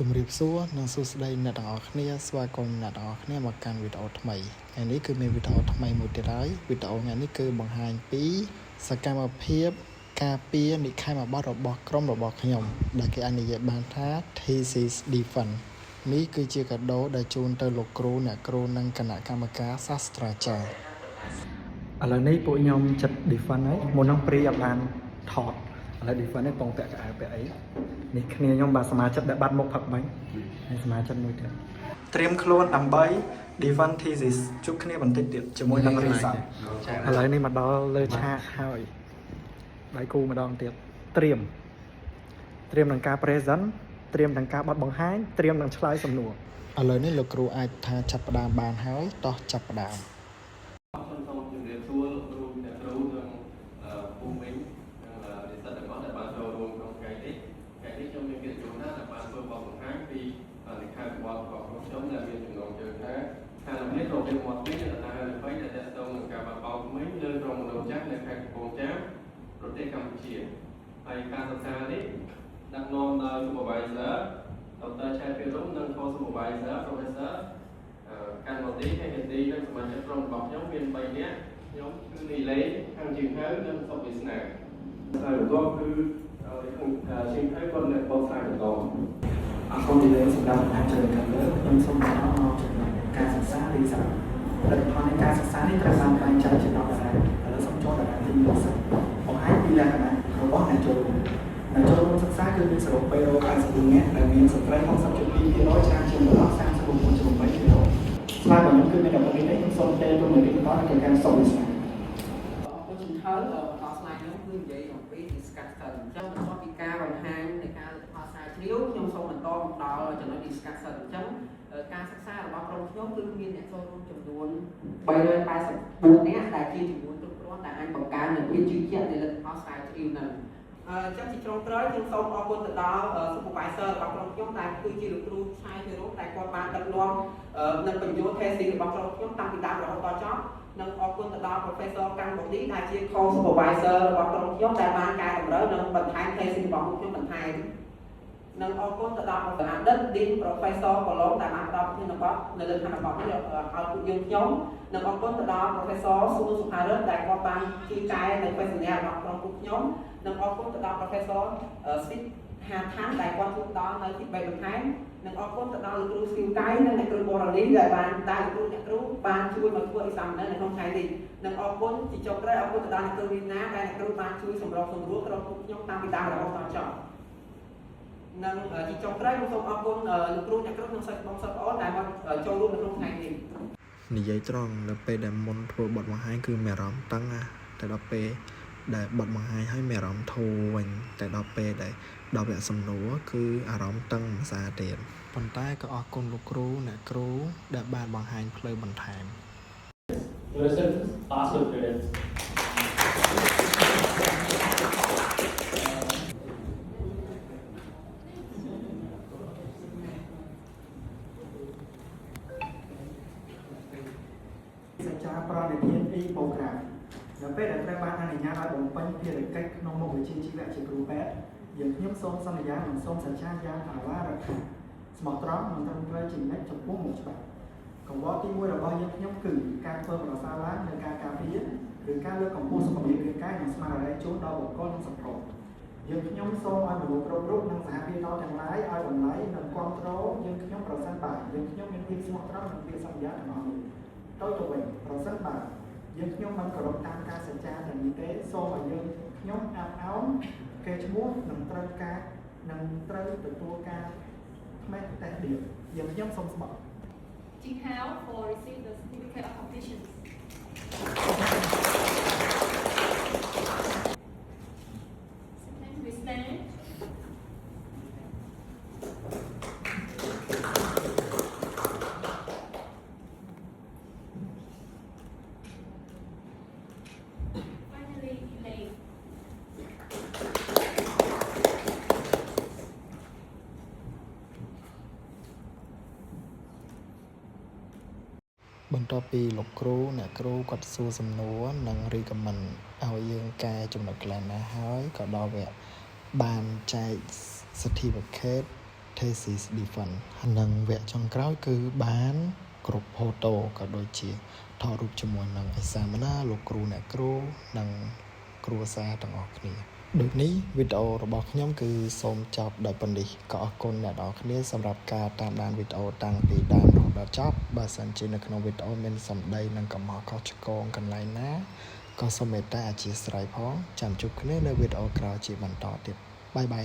ជំរាបសួរនិងសួស្តីអ្នកទាំងអស់គ្នាស្វាគមន៍អ្នកទាំងអស់គ្នាមកកាន់វីដេអូថ្មីថ្ងៃនេះគឺមានវីដេអូថ្មីមួយទៀតហើយវីដេអូថ្ងៃនេះគឺបង្ហាញពីសកម្មភាពការពារនិក្ខេមប័ត្ររបស់ក្រុមរបស់ខ្ញុំដែលគេអាចនិយាយបានថា Thesis Defense នេះគឺជាកាដូដែលជូនទៅលោកគ្រូអ្នកគ្រូនិងគណៈកម្មការសាស្ត្រាចារ្យឥឡូវនេះពួកខ្ញុំចិត្ត Defense ហើយមុននឹងព្រីអត់បានថតឥឡូវ Defense នេះពងពាក់កៅអៅពាក់អីនេះគ្នាខ្ញុំបាទសមាជិកដែលបាត់មុខផឹកបាញ់ហើយសមាជិកមួយទៀតត្រៀមខ្លួនដើម្បី Defense Thesis ជួបគ្នាបន្តិចទៀតជាមួយនឹង Research ឥឡូវនេះមកដល់លើឆាកហើយដៃគូម្ដងទៀតត្រៀមនឹងការ present ត្រៀមទាំងការបត់បង្ហាញត្រៀមនឹងឆ្លើយសំណួរឥឡូវនេះលោកគ្រូអាចថាចាប់ផ្ដើមបានហើយតោះចាប់ផ្ដើមប្រទេសកម្ពុជាហើយការសិក្សានេះដឹកនាំដោយ Supervisor Dr. ឆែពីរុំនិង Co-Supervisor Professor កាន់មកទីហើយទីនិងសមាជិកក្រុមរបស់ខ្ញុំមាន3នាក់ខ្ញុំគឺនីលេខាងជើងហៅនិងសុខវាសនាហើយបន្ទាប់គឺខាងជើងហៅគាត់នៅបោះស្រាយបន្តអរគុណនីលេសម្រាប់ការជួយខាងលើខ្ញុំសូមបន្តមកចំណុចការសិក្សារីសាលទ្ធផលនៃការសិក្សានេះត្រូវបានបែងចែកជា10ដដែលឥឡូវសូមចូលដល់ទី1បង្ហាញពីលក្ខណៈរបស់អ្នកចូលរួមសិក្សាគឺមានសរុប342នាក់ដែលមានស្ត្រី 60.2% ឆ្នាំជាងបុរស 39.3% ស្លាយរបស់ខ្ញុំគឺមានតែប៉ុណ្្នេះទេខ្ញុំសូមទេទៅមើលបន្តនៅក្នុងការសន្និដ្ឋានអរគុណជំនឿបន្តស្លាយខ្ញុំគឺនិយាយអំពី discussion អញ្ចឹងបន្ទាប់ពីការបង្ហាញនៃការផលស្រាវជ្រាវខ្ញុំសូមបន្តមកដល់ចំណុច discussion អញ្ចឹងការសិក្សារបស់ក្រុមខ្ញុំគឺមានអ្នកចូលរួមចំនួន384នាក់ដែលជាចំនួនគ្រប់គ្រាន់ដែលអាចបង្កើននូវភាពជឿជាក់នៃលទ្ធផលស្រាវជ្រាវនឹងចឹងជាចុងក្រោយខ្ញុំសូមអរគុណទៅដល់ Supervisor របស់ក្រុមខ្ញុំដែលគឺជាលោកគ្រូឆាយពីរងដែលគាត់បានដឹកនាំនិងបញ្ចូល thesis របស់ក្រុមខ្ញុំតាំងពីដើមរហូតដល់ចប់និងអរគុណទៅដល់ Professor កាន់បូឌីដែលជា Co-Supervisor របស់ក្រុមខ្ញុំដែលបានកែតម្រូវនិងបន្ថែម thesis របស់ខ្ញុំបន្ថែមនិងអរគុណទៅដល់ Dean Professor កូឡុងដែលបានផ្ដល់ប្រធានបទនៅលើខណ្ឌបទនេះឲ្យពួកយើងខ្ញុំនិងអរគុណទៅដល់ Professor ស៊ូសុផារិនដែលគាត់បានជួយកែនៅបេសញ្ញារបស់ក្រុមពួកខ្ញុំនិងអរគុណទៅដល់ Professor ស្ទីបហាថានដែលគាត់ជួយផ្ដល់នៅ feedback បន្ថែមនិងអរគុណទៅដល់លោកគ្រូស្គីវកៃនិងអ្នកគ្រូបរនីដែលបានលោកគ្រូបានជួយមកធ្វើ examiner នៅក្នុងថ្ងៃនេះនិងអរគុណជាចុងក្រោយអរគុណទៅដល់អ្នកគ្រូវីណាដែលអ្នកគ្រូបានជួយសម្របសម្រួលក្រុមពួកខ្ញុំតាំងពីដើមរហូតដល់ចប់និងជាចុងក្រោយខ្ញុំសូមអរគុណលោកគ្រូអ្នកគ្រូនិងសិស្សបងសិស្សប្អូនដែលមកចូលរួមនៅក្នុងថ្ងៃនេះនិយាយត្រង់ដល់ពេលដែលមុនធ្វើបទបង្ហាញគឺមានអារម្មណ៍តឹងណាតែដល់ពេលដែលបទបង្ហាញឲ្យមានអារម្មណ៍ធូរវិញតែដល់ពេលដែលដល់វគ្គសំណួរគឺអារម្មណ៍តឹងភាសាទៀតប៉ុន្តែក៏អរគុណលោកគ្រូអ្នកគ្រូដែលបានបង្ហាញផ្លូវបន្ថែមសច្ចាប្រតិធានពីប្រូក្រាមនៅពេលដែលត្រូវបានអនុញ្ញាតឲ្យបំពេញភារកិច្ចក្នុងមុខវិជ្ជាជីវៈជាគ្រូពេទ្យយើងខ្ញុំសូមសន្យានិងសូមសច្ចាយ៉ាងអាវ៉ារថាស្មោះត្រង់និងត្រឹមត្រូវជានិច្ចចំពោះមុខច្បាប់កង្វល់ទី1របស់យើងខ្ញុំគឺការធ្វើប្រសើរឡើងនៃការការពារឬការលើកកម្ពស់សុខភាពរាងកាយនិងស្មារតីជូនដល់បុគ្គលនិងសង្គមយើងខ្ញុំសូមឲ្យមនុស្សគ្រប់រូបនិងសហគ្រាសទាំងឡាយឲ្យតម្លៃនិងគ្រប់គ្រងយើងខ្ញុំប្រសិនបើយើងខ្ញុំមានភាពស្មោះត្រង់និងភាពសន្យាទាំងអស់នេះទៅវិញប្រសិនបើយើងខ្ញុំមិនគោរពតាមការសច្ចាទាំងនេះទេសូមឲ្យយើងខ្ញុំអាប់អោនគេឈ្មោះនិងត្រូវទទួលការផ្នែកតែដៀបយើងខ្ញុំសូមស្បោះ Jing Hao for receive the certificate of completion. We stand. Finally, Elaine. បន្ទាប់ពីលោកគ្រូអ្នកគ្រូគាត់សួរសំណួរនិង recommend ឲ្យយើងកែចំណុចកន្លែងណាហើយក៏ដល់វគ្គបានចែក certificate thesis defense និងវគ្គចុងក្រោយគឺបានគ្រប់ photo ក៏ដូចជាថតរូបជាមួយនឹងឯកសារបណ្ណាលោកគ្រូអ្នកគ្រូនិងគ្រួសារទាំងអស់គ្នាដូចនេះវីដេអូរបស់ខ្ញុំគឺសូមចប់ដោយប៉ុណ្ណេះក៏អរគុណអ្នកនរគ្នាសម្រាប់ការតាមដានវីដេអូតាំងពីដើមរហូតដល់ចប់បើសិនជានៅក្នុងវីដេអូមានសំដីនិងកំហុសខុសឆ្គងកន្លែងណាក៏សូមមេត្តាអធិស្ឋានផងចាំជួបគ្នានៅវីដេអូក្រោយជាបន្តទៀតបាយបាយ